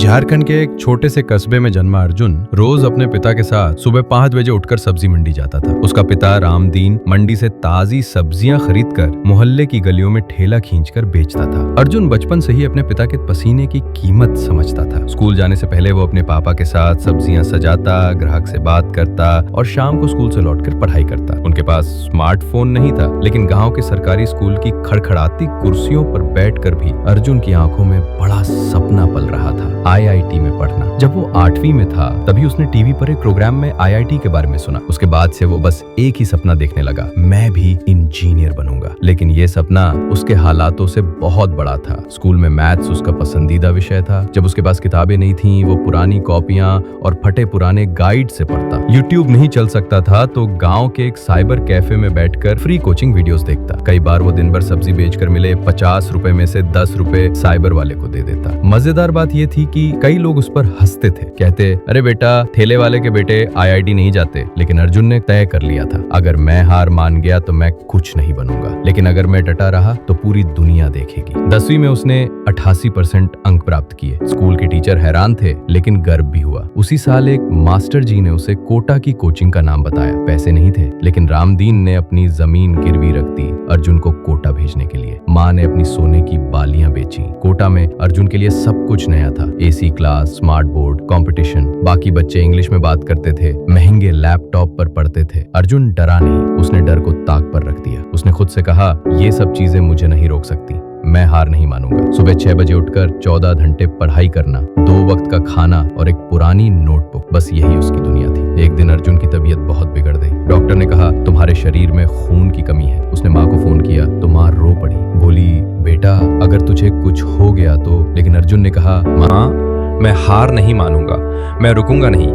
झारखंड के एक छोटे से कस्बे में जन्मा अर्जुन रोज अपने पिता के साथ सुबह 5 बजे उठकर सब्जी मंडी जाता था। उसका पिता रामदीन मंडी से ताजी सब्जियां खरीदकर मोहल्ले की गलियों में ठेला खींचकर बेचता था। अर्जुन बचपन से ही अपने पिता के पसीने की कीमत समझता था। स्कूल जाने से पहले वो अपने पापा के साथ सब्जियां सजाता, ग्राहक से बात करता और शाम को स्कूल से लौटकर पढ़ाई करता। उनके पास स्मार्टफोन नहीं था, लेकिन गाँव के सरकारी स्कूल की खड़खड़ाती कुर्सियों पर बैठकर भी अर्जुन की आंखों में बड़ा सपना पल रहा था, IIT में पढ़ना। जब वो 8वीं में था तभी उसने टीवी पर एक प्रोग्राम में IIT के बारे में सुना। उसके बाद से वो बस एक ही सपना देखने लगा, मैं भी इंजीनियर बनूंगा। लेकिन ये सपना उसके हालातों से बहुत बड़ा था। स्कूल में मैथ्स उसका पसंदीदा विषय था। जब उसके पास किताबें नहीं थीं, वो पुरानी कॉपियां और फटे पुराने गाइड से पढ़ता। यूट्यूब नहीं चल सकता था तो गाँव के एक साइबर कैफे में बैठकर फ्री कोचिंग वीडियोस देखता। कई बार वो दिन भर सब्जी बेचकर मिले 50 रुपए में से 10 रुपए साइबर वाले को दे देता। मजेदार बात ये थी कि कई लोग उस पर हंसते थे, कहते अरे बेटा ठेले वाले के बेटे IIT नहीं जाते। लेकिन अर्जुन ने तय कर लिया था, अगर मैं हार मान गया तो मैं कुछ नहीं बनूंगा, लेकिन अगर मैं डटा रहा तो पूरी दुनिया देखेगी। 10वीं में उसने 88% अंक प्राप्त किए। स्कूल के टीचर हैरान थे, लेकिन गर्व भी हुआ। उसी साल एक मास्टर जी ने उसे कोटा की कोचिंग का नाम बताया। पैसे नहीं थे, लेकिन रामदीन ने अपनी जमीन गिरवी रख दी अर्जुन को कोटा भेजने के लिए। माँ ने अपनी सोने की बालियां बेची। कोटा में अर्जुन के लिए सब कुछ नया था, AC class, smart board, competition. बाकी बच्चे इंग्लिश में बात करते थे, महंगे लैपटॉप पर पढ़ते थे। अर्जुन डरा नहीं, उसने डर को ताक पर रख दिया। उसने खुद से कहा, ये सब चीजें मुझे नहीं रोक सकती, मैं हार नहीं मानूंगा। सुबह 6 बजे उठकर 14 घंटे पढ़ाई करना, 2 वक्त का खाना और एक पुरानी नोटबुक, बस यही उसकी दुनिया थी। एक दिन अर्जुन की तबीयत बहुत बिगड़ गई। डॉक्टर ने कहा, तुम्हारे शरीर में खून की कमी है। उसने माँ को फोन किया तो माँ रो पड़ी, बोली बेटा अगर तुझे कुछ हो गया तो। लेकिन अर्जुन ने कहा, माँ मैं हार नहीं मानूंगा, मैं रुकूंगा नहीं,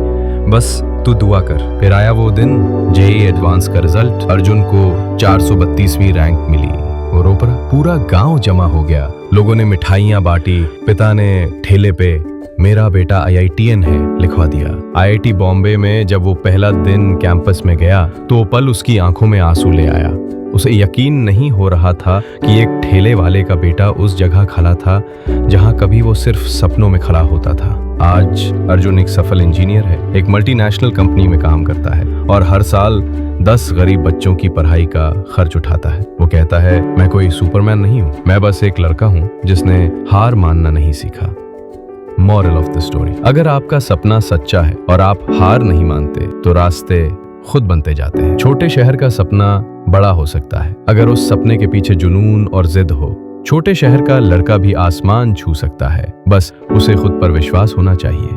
बस तू दुआ कर। फिर आया वो दिन, JEE एडवांस का रिजल्ट। अर्जुन को 432वीं रैंक मिली। वो रो पड़ा। पूरा गांव जमा हो गया, लोगों ने मिठाइयां बांटी। पिता ने ठेले पे मेरा बेटा IITian है लिखवा दिया। IIT बॉम्बे में जब वो पहला दिन कैंपस में गया तो वो पल उसकी आंखों में आंसू ले आया। उसे यकीन नहीं हो रहा था कि एक ठेले वाले का बेटा उस जगह खड़ा था जहां कभी वो सिर्फ सपनों में खड़ा होता था। आज अर्जुन एक सफल इंजीनियर है, एक मल्टीनेशनल कंपनी में काम करता है और हर साल 10 गरीब बच्चों की पढ़ाई का खर्च उठाता है। वो कहता है, मैं कोई सुपरमैन नहीं हूँ, मैं बस एक लड़का हूँ जिसने हार मानना नहीं सीखा। मॉरल ऑफ द स्टोरी, अगर आपका सपना सच्चा है और आप हार नहीं मानते तो रास्ते खुद बनते जाते हैं। छोटे शहर का सपना बड़ा हो सकता है अगर उस सपने के पीछे जुनून और जिद हो। छोटे शहर का लड़का भी आसमान छू सकता है, बस उसे खुद पर विश्वास होना चाहिए।